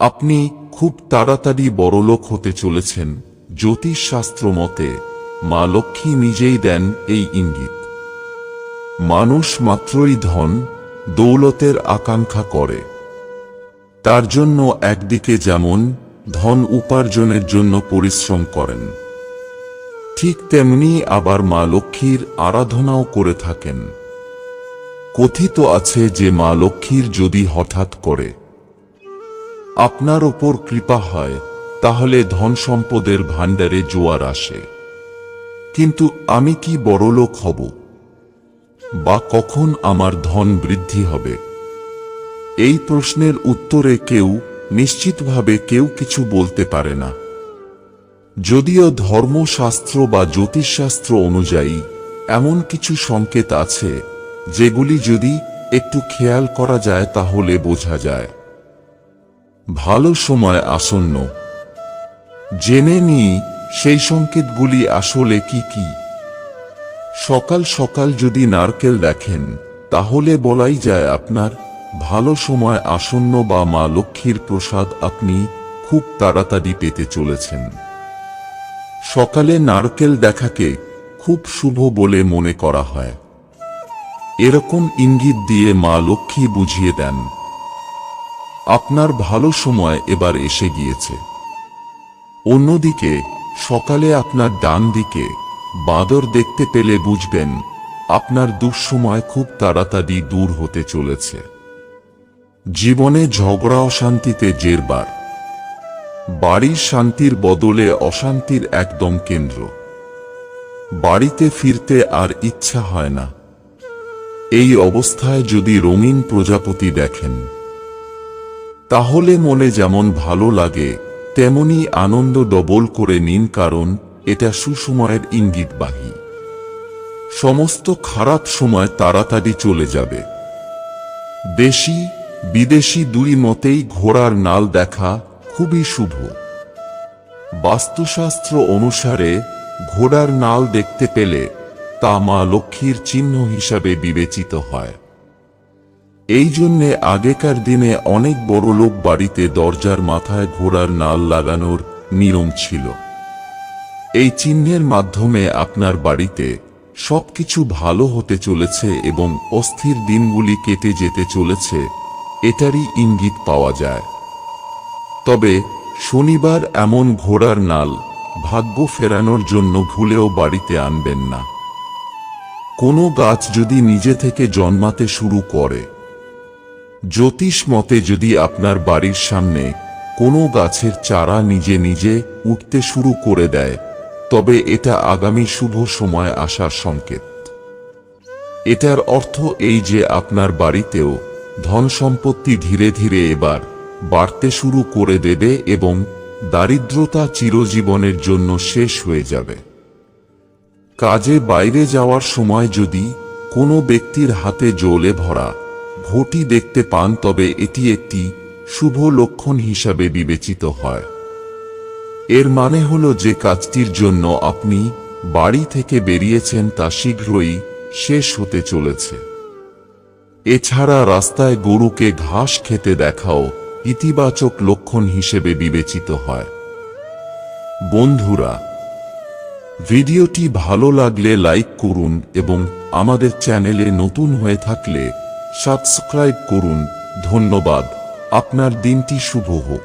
আপনি খুব তাড়াতাড়ি বড়লোক হতে চলেছেন। জ্যোতিষশাস্ত্র মতে মা লক্ষ্মী নিজেই দেন এই ইঙ্গিত। মানুষ মাত্রই ধন দৌলতের আকাঙ্ক্ষা করে। তার জন্য একদিকে যেমন ধন উপার্জনের জন্য পরিশ্রম করেন, ঠিক তেমনি আবার মা লক্ষ্মীর আরাধনাও করে থাকেন। কথিত আছে যে মা লক্ষ্মীর যদি হঠাৎ করে আপনার ওপর কৃপা হয়, তাহলে ধন সম্পদের ভাণ্ডারে জোয়ার আসে। কিন্তু আমি কি বড়লোক হব, বা কখন আমার ধন বৃদ্ধি হবে? এই প্রশ্নের উত্তরে কেউ নিশ্চিতভাবে কিছু বলতে পারে না। যদিও ধর্মশাস্ত্র বা জ্যোতিষশাস্ত্র অনুযায়ী এমন কিছু সংকেত আছে যেগুলি যদি একটু খেয়াল করা যায় তাহলে বোঝা যায় ভালো সময় আসন্ন। জেনে নিই সেই সংকেতগুলি আসলে কি কি। সকাল সকাল যদি নারকেল দেখেন, তাহলে বলাই যায় আপনার ভালো সময় আসন্ন বা মা লক্ষ্মীর প্রসাদ আপনি খুব তাড়াতাড়ি পেতে চলেছেন। সকালে নারকেল দেখাকে খুব শুভ বলে মনে করা হয়। এরকম ইঙ্গিত দিয়ে মা লক্ষ্মী বুঝিয়ে দেন আপনার ভালো সময় এবার এসে গিয়েছে। অন্যদিকে সকালে আপনার ডান দিকে বাঁদর দেখতে পেলে বুঝবেন আপনার দুঃসময় খুব তাড়াতাড়ি দূর হতে চলেছে। জীবনে ঝগড়া অশান্তিতে জেরবার, বাড়ির শান্তির বদলে অশান্তির একদম কেন্দ্র। বাড়িতে ফিরতে আর ইচ্ছা হয় না। এই অবস্থায় যদি রঙিন প্রজাপতি দেখেন, তাহলে মনে যেমন ভালো লাগে তেমনি আনন্দ ডবল করে নিন, কারণ এটা সুসময়ের ইঙ্গিতবাহী। সমস্ত খারাপ সময় তাড়াতাড়ি চলে যাবে। দেশি বিদেশি দুই মতেই ঘোড়ার নাল দেখা খুবই শুভ। বাস্তুশাস্ত্র অনুসারে ঘোড়ার নাল দেখতে পেলে তা মা লক্ষ্মীর চিহ্ন হিসাবে বিবেচিত হয়। এই জন্যে আগেকার দিনে অনেক বড়লোক বাড়িতে দরজার মাথায় ঘোড়ার নাল লাগানোর নিয়ম ছিল। এই চিহ্নের মাধ্যমে আপনার বাড়িতে সবকিছু ভালো হতে চলেছে এবং অস্থির দিনগুলি কেটে যেতে চলেছে, এটারই ইঙ্গিত পাওয়া যায়। তবে শনিবার এমন ঘোড়ার নাল ভাগ্য ফেরানোর জন্য ভুলেও বাড়িতে আনবেন না। কোনো গাছ যদি নিজে থেকে জন্মাতে শুরু করে, জ্যোতিষ মতে যদি আপনার বাড়ির সামনে কোনো গাছের চারা নিজে নিজে উঠতে শুরু করে দেয়, তবে এটা আগামী শুভ সময় আসার সংকেত। এটার অর্থ এই যে আপনার বাড়িতেও ধন সম্পত্তি ধীরে ধীরে এবার বাড়তে শুরু করে দেবে এবং দারিদ্রতা চিরজীবনের জন্য শেষ হয়ে যাবে। কাজে বাইরে যাওয়ার সময় যদি কোনো ব্যক্তির হাতে জ্বলে ভরা ঘটি দেখতে পান, তবে এটি একটি শুভ লক্ষণ হিসাবে বিবেচিত হয়। এর মানে হলো যে কাজটির জন্য আপনি বাড়ি থেকে বেরিয়েছেন তা শীঘ্রই শেষ হতে চলেছে। এছাড়া রাস্তায় গরুকে ঘাস খেতে দেখাও ইতিবাচক লক্ষণ হিসেবে বিবেচিত হয়। বন্ধুরা, ভিডিওটি ভালো লাগলে লাইক করুন এবং আমাদের চ্যানেলে নতুন হয়ে থাকলে সাবস্ক্রাইব করুন। ধন্যবাদ। আপনার দিনটি শুভ হোক।